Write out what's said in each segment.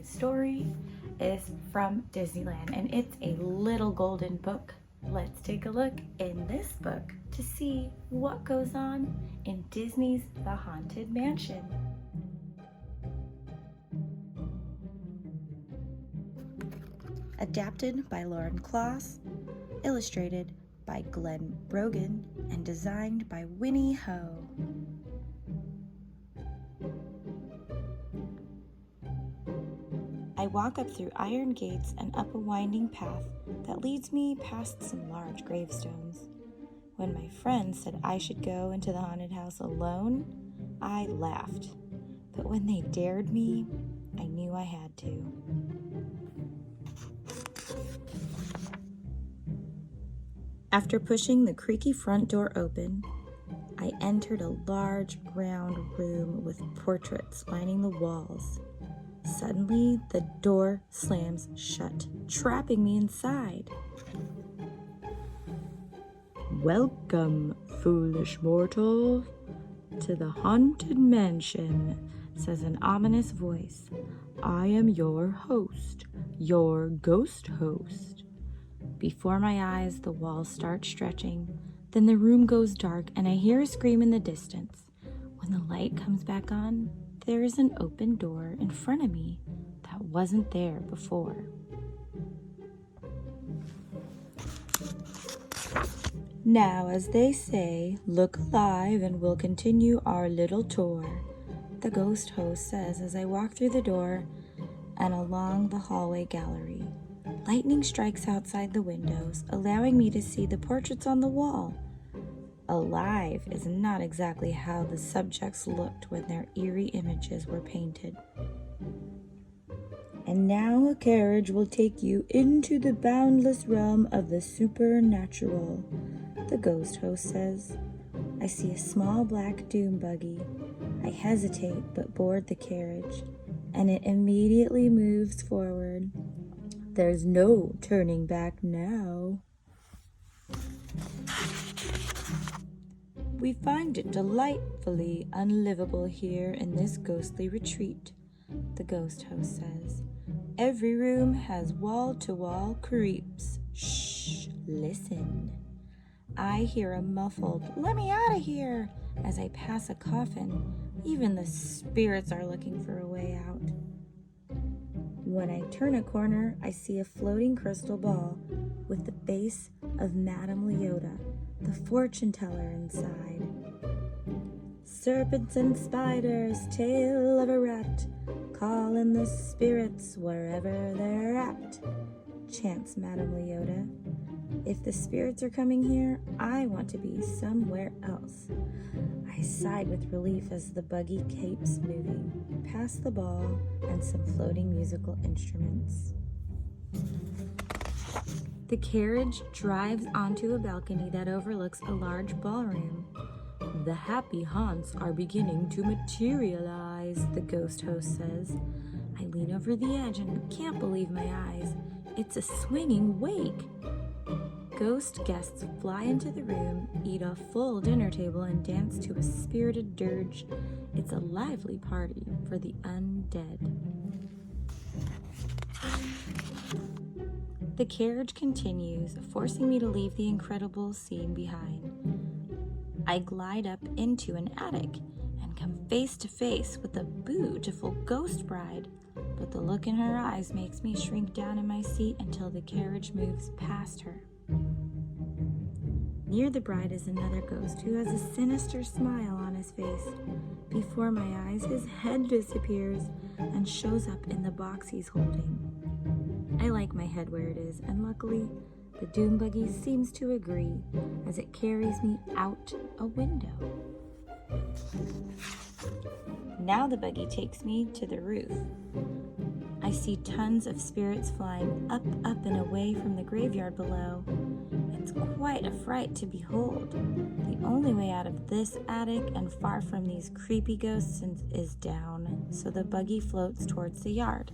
story is from Disneyland, and it's a little golden book. Let's take a look in this book to see what goes on in Disney's The Haunted Mansion. Adapted by Lauren Kloss, illustrated by Glenn Brogan, and designed by Winnie Ho. I walk up through iron gates and up a winding path that leads me past some large gravestones. When my friend said I should go into the haunted house alone, I laughed. But when they dared me, I knew I had to. After pushing the creaky front door open, I entered a large round room with portraits lining the walls. Suddenly, the door slams shut, trapping me inside. "Welcome, foolish mortal, to the Haunted Mansion," says an ominous voice. "I am your host, your ghost host." Before my eyes, the walls start stretching. Then the room goes dark and I hear a scream in the distance. When the light comes back on, there is an open door in front of me that wasn't there before. "Now, as they say, look alive and we'll continue our little tour," the ghost host says as I walk through the door and along the hallway gallery. Lightning strikes outside the windows, allowing me to see the portraits on the wall. Alive is not exactly how the subjects looked when their eerie images were painted. "And now a carriage will take you into the boundless realm of the supernatural," the ghost host says. I see a small black doom buggy. I hesitate but board the carriage, and it immediately moves forward. There's no turning back now. "We find it delightfully unlivable here in this ghostly retreat," the ghost host says. "Every room has wall-to-wall creeps. Shh, listen." I hear a muffled, "Let me out of here," as I pass a coffin. Even the spirits are looking for a way out. When I turn a corner, I see a floating crystal ball with the base of Madame Leota, the fortune teller, inside. "Serpents and spiders, tail of a rat, call in the spirits wherever they're at," chants Madame Leota. If the spirits are coming here, I want to be somewhere else. I sighed with relief as the buggy keeps moving, past the ball and some floating musical instruments. The carriage drives onto a balcony that overlooks a large ballroom. "The happy haunts are beginning to materialize," the ghost host says. I lean over the edge and can't believe my eyes. It's a swinging wake. Ghost guests fly into the room, eat a full dinner table, and dance to a spirited dirge. It's a lively party for the undead. The carriage continues, forcing me to leave the incredible scene behind. I glide up into an attic and come face to face with a beautiful ghost bride, but the look in her eyes makes me shrink down in my seat until the carriage moves past her. Near the bride is another ghost who has a sinister smile on his face. Before my eyes, his head disappears and shows up in the box he's holding. I like my head where it is, and luckily, the doom buggy seems to agree as it carries me out a window. Now the buggy takes me to the roof. I see tons of spirits flying up, and away from the graveyard below. It's quite a fright to behold. The only way out of this attic and far from these creepy ghosts is down, so the buggy floats towards the yard.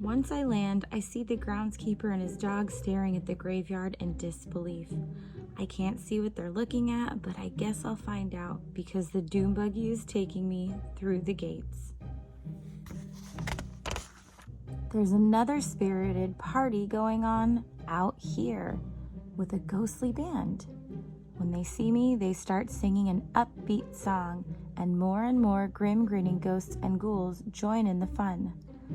Once I land, I see the groundskeeper and his dog staring at the graveyard in disbelief. I can't see what they're looking at, but I guess I'll find out because the doom buggy is taking me through the gates. There's another spirited party going on out here with a ghostly band. When they see me, they start singing an upbeat song, and more grim grinning ghosts and ghouls join in the fun.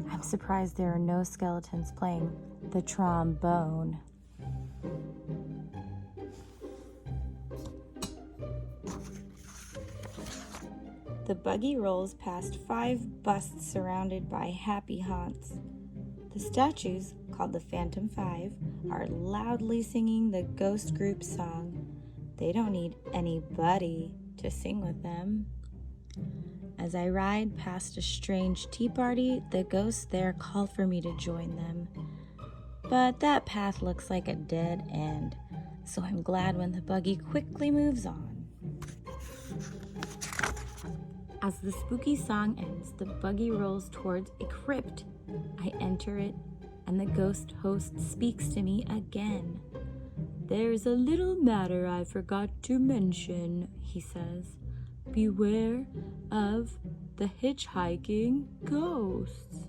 I'm surprised there are no skeletons playing the trombone. The buggy rolls past 5 busts surrounded by happy haunts. The statues, called the Phantom Five, are loudly singing the ghost group song. They don't need anybody to sing with them. As I ride past a strange tea party, the ghosts there call for me to join them. But that path looks like a dead end, so I'm glad when the buggy quickly moves on. As the spooky song ends, the buggy rolls towards a crypt. I enter it, and the ghost host speaks to me again. "There's a little matter I forgot to mention," he says. "Beware of the hitchhiking ghosts."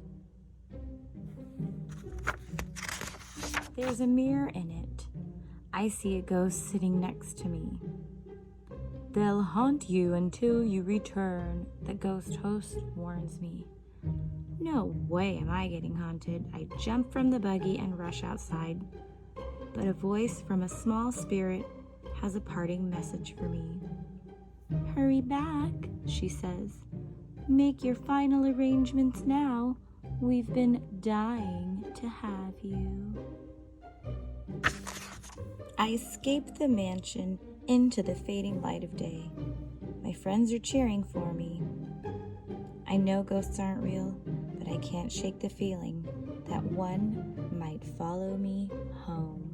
There's a mirror in it. I see a ghost sitting next to me. "They'll haunt you until you return," the ghost host warns me. No way am I getting haunted. I jump from the buggy and rush outside. But a voice from a small spirit has a parting message for me. "Hurry back," she says. "Make your final arrangements now. We've been dying to have you." I escape the mansion into the fading light of day. My friends are cheering for me. I know ghosts aren't real, but I can't shake the feeling that one might follow me home.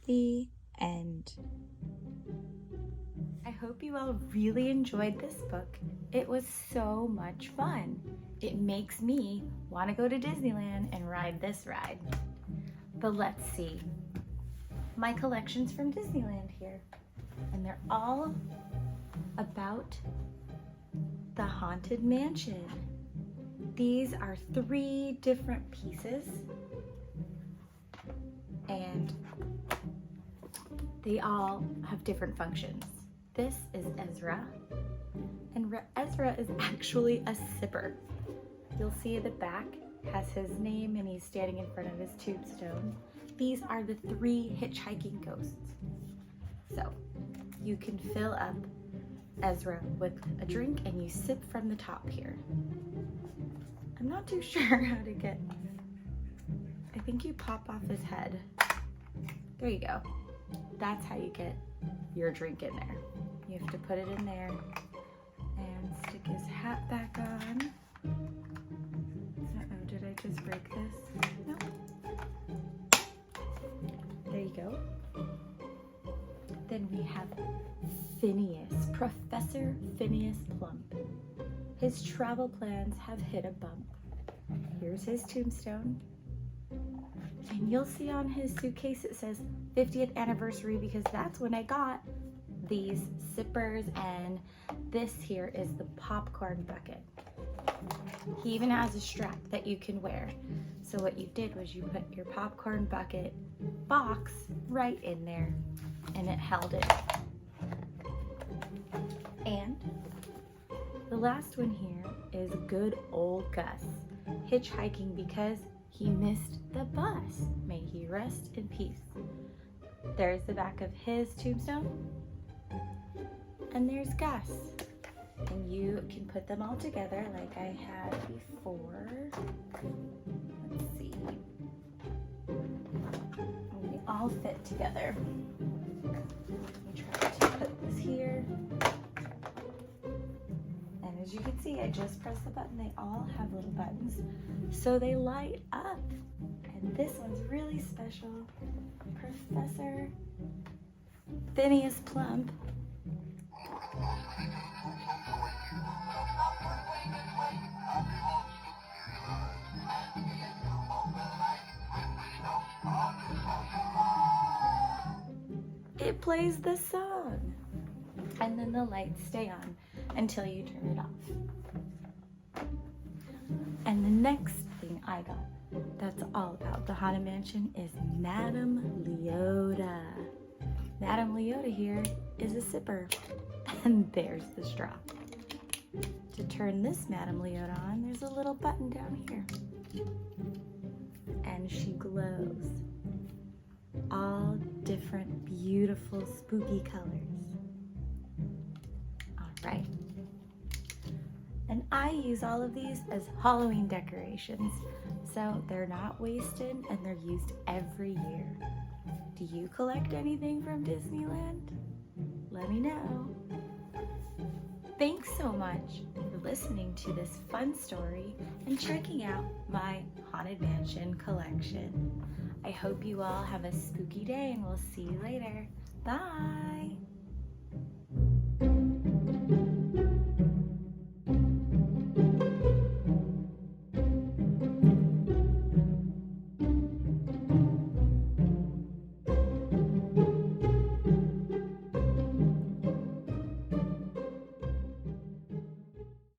The end. I hope you all really enjoyed this book. It was so much fun. It makes me want to go to Disneyland and ride this ride. But let's see. My collection's from Disneyland here, and they're all about the Haunted Mansion. These are 3 different pieces, and they all have different functions. This is Ezra, and Ezra is actually a sipper. You'll see the back has his name and he's standing in front of his tombstone. These are the 3 hitchhiking ghosts. So you can fill up Ezra with a drink and you sip from the top here. I'm not too sure how to get, I think you pop off his head. There you go. That's how you get your drink in there. You have to put it in there and stick his hat back on. Uh-oh, did I just break this? No. There you go. Then we have Phineas, Professor Phineas Plump. His travel plans have hit a bump. Here's his tombstone. And you'll see on his suitcase it says 50th anniversary because that's when I got these sippers, and this here is the popcorn bucket. He even has a strap that you can wear. So what you did was you put your popcorn bucket box right in there and it held it. And the last one here is good old Gus, hitchhiking because he missed the bus. May he rest in peace. There's the back of his tombstone. And there's Gus. And you can put them all together like I had before. Let's see. And they all fit together. Let me try to put this here. And as you can see, I just pressed the button. They all have little buttons, so they light up. And this one's really special. Professor Phineas Plump. It plays the song, and then the lights stay on. until you turn it off. And the next thing I got that's all about the Haunted Mansion is Madame Leota. Madame Leota here is a sipper, and there's the straw. To turn this Madame Leota on, there's a little button down here. And she glows all different beautiful spooky colors. All right. And I use all of these as Halloween decorations, so they're not wasted and they're used every year. Do you collect anything from Disneyland? Let me know. Thanks so much for listening to this fun story and checking out my Haunted Mansion collection. I hope you all have a spooky day and we'll see you later. Bye!